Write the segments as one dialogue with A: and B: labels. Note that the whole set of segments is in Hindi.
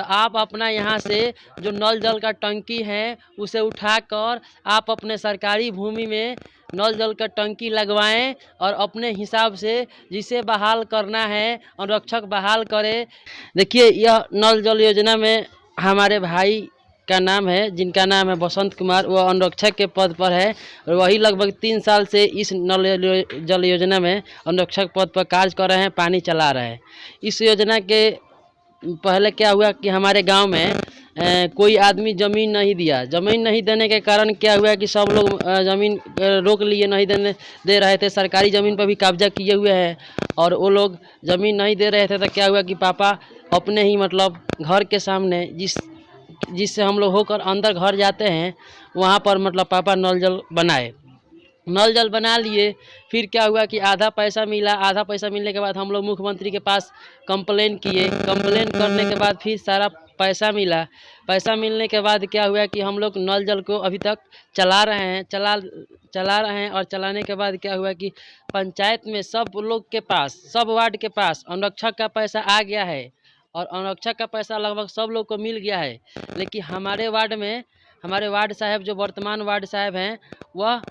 A: तो आप अपना यहाँ से जो नल जल का टंकी है उसे उठाकर आप अपने सरकारी भूमि में नल जल का टंकी लगवाएं और अपने हिसाब से जिसे बहाल करना है अनुरक्षक बहाल करें। देखिए, यह नल जल योजना में हमारे भाई का नाम है, जिनका नाम है बसंत कुमार, वह अनुरक्षक के पद पर है और वही लगभग 3 साल से इस नल जल योजना में अनुरक्षक पद पर कार्य कर रहे हैं, पानी चला रहे हैं। इस योजना के पहले क्या हुआ कि हमारे गांव में कोई आदमी ज़मीन नहीं दिया। ज़मीन नहीं देने के कारण क्या हुआ कि सब लोग ज़मीन रोक लिए, नहीं दे रहे थे। सरकारी ज़मीन पर भी कब्जा किए हुए हैं और वो लोग ज़मीन नहीं दे रहे थे। तो क्या हुआ कि पापा अपने ही मतलब घर के सामने जिससे हम लोग होकर अंदर घर जाते हैं वहाँ पर मतलब पापा नल जल बनाए। नल जल बना लिए। फिर क्या हुआ कि आधा पैसा मिला। आधा पैसा मिलने के बाद हम लोग मुख्यमंत्री के पास कंप्लेन किए। कंप्लेन करने के बाद फिर सारा पैसा मिला। पैसा मिलने के बाद क्या हुआ कि हम लोग नल जल को अभी तक चला रहे हैं और चलाने के बाद क्या हुआ कि पंचायत में सब लोग के पास, सब वार्ड के पास अनुरक्षक का पैसा आ गया है और अनुरक्षक का पैसा लगभग सब लोग को मिल गया है। लेकिन हमारे वार्ड साहब, जो वर्तमान वार्ड साहब हैं, वह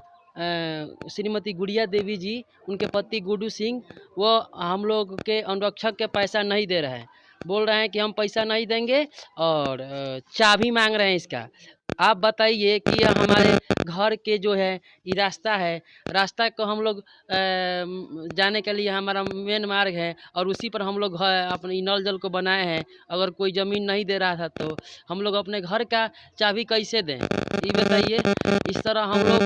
A: श्रीमती गुड़िया देवी जी, उनके पति गुड्डू सिंह, वो हम लोग के अनुरक्षक के पैसा नहीं दे रहे हैं। बोल रहे हैं कि हम पैसा नहीं देंगे और चाबी मांग रहे हैं इसका। आप बताइए कि यह हमारे घर के जो है ये रास्ता को हम लोग जाने के लिए हमारा मेन मार्ग है और उसी पर हम लोग अपने नल जल को बनाए हैं। अगर कोई ज़मीन नहीं दे रहा था तो हम लोग अपने घर का चाबी कैसे दें, ये बताइए। इस तरह हम लोग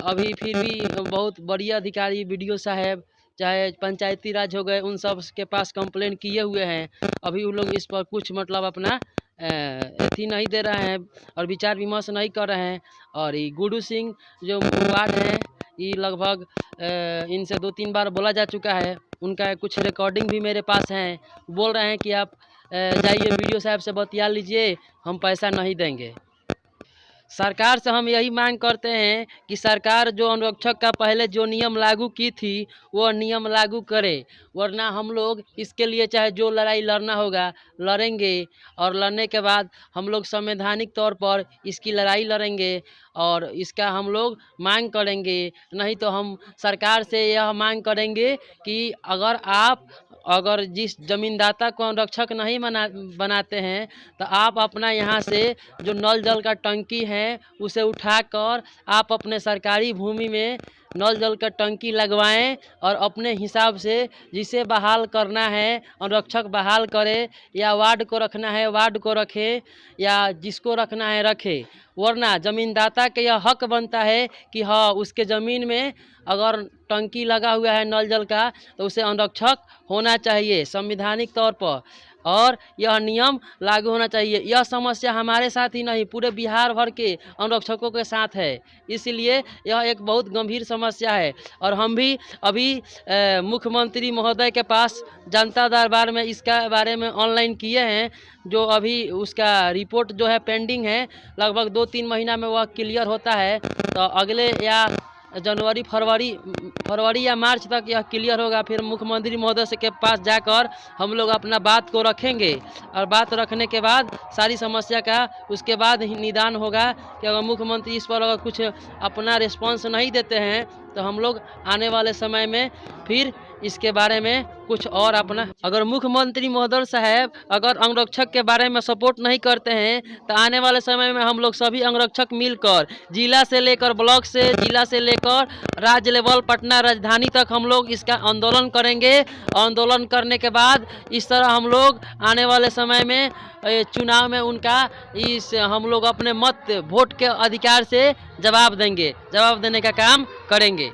A: अभी फिर भी बहुत बड़ी अधिकारी BDO साहब, चाहे पंचायती राज हो गए, उन सब के पास कंप्लेन किए हुए हैं। अभी वो लोग इस पर कुछ मतलब अपना अथी नहीं दे रहे हैं और विचार विमर्श नहीं कर रहे हैं। और ये गुड्डू सिंह जो वार्ड हैं, ये लगभग इनसे 2-3 बार बोला जा चुका है। उनका कुछ रिकॉर्डिंग भी मेरे पास हैं। बोल रहे हैं कि आप जाइए BDO साहब से बतिया लीजिए, हम पैसा नहीं देंगे। सरकार से हम यही मांग करते हैं कि सरकार जो अनुरक्षक का पहले जो नियम लागू की थी वो नियम लागू करे, वरना हम लोग इसके लिए चाहे जो लड़ाई लड़ना होगा लड़ेंगे और लड़ने के बाद हम लोग संवैधानिक तौर पर इसकी लड़ाई लड़ेंगे और इसका हम लोग मांग करेंगे। नहीं तो हम सरकार से यह मांग करेंगे कि अगर जिस ज़मींदाता को अनुरक्षक नहीं बनाते हैं तो आप अपना यहाँ से जो नल जल का टंकी है उसे उठाकर आप अपने सरकारी भूमि में नल जल का टंकी लगवाएं और अपने हिसाब से जिसे बहाल करना है अनुरक्षक बहाल करे, या वार्ड को रखना है वार्ड को रखे, या जिसको रखना है रखे। वरना ज़मींदाता के यह हक बनता है कि हाँ, उसके ज़मीन में अगर टंकी लगा हुआ है नल जल का तो उसे अनुरक्षक होना चाहिए संवैधानिक तौर पर, और यह नियम लागू होना चाहिए। यह समस्या हमारे साथ ही नहीं, पूरे बिहार भर के अनुरक्षकों के साथ है। इसलिए यह एक बहुत गंभीर समस्या है और हम भी अभी मुख्यमंत्री महोदय के पास जनता दरबार में इसका बारे में ऑनलाइन किए हैं, जो अभी उसका रिपोर्ट जो है पेंडिंग है। लगभग 2-3 महीना में वह क्लियर होता है, तो अगले या फरवरी या मार्च तक यह क्लियर होगा। फिर मुख्यमंत्री महोदय से के पास जाकर हम लोग अपना बात को रखेंगे और बात रखने के बाद सारी समस्या का उसके बाद ही निदान होगा कि अगर मुख्यमंत्री इस पर अगर कुछ अपना रिस्पांस नहीं देते हैं तो हम लोग आने वाले समय में फिर इसके बारे में कुछ और अपना, अगर मुख्यमंत्री महोदय साहब अगर अंगरक्षक के बारे में सपोर्ट नहीं करते हैं तो आने वाले समय में हम लोग सभी अंगरक्षक मिलकर जिला से लेकर ब्लॉक से, जिला से लेकर राज्य लेवल पटना राजधानी तक हम लोग इसका आंदोलन करेंगे। आंदोलन करने के बाद इस तरह हम लोग आने वाले समय में चुनाव में उनका हम लोग अपने मत वोट के अधिकार से जवाब देने का काम करेंगे।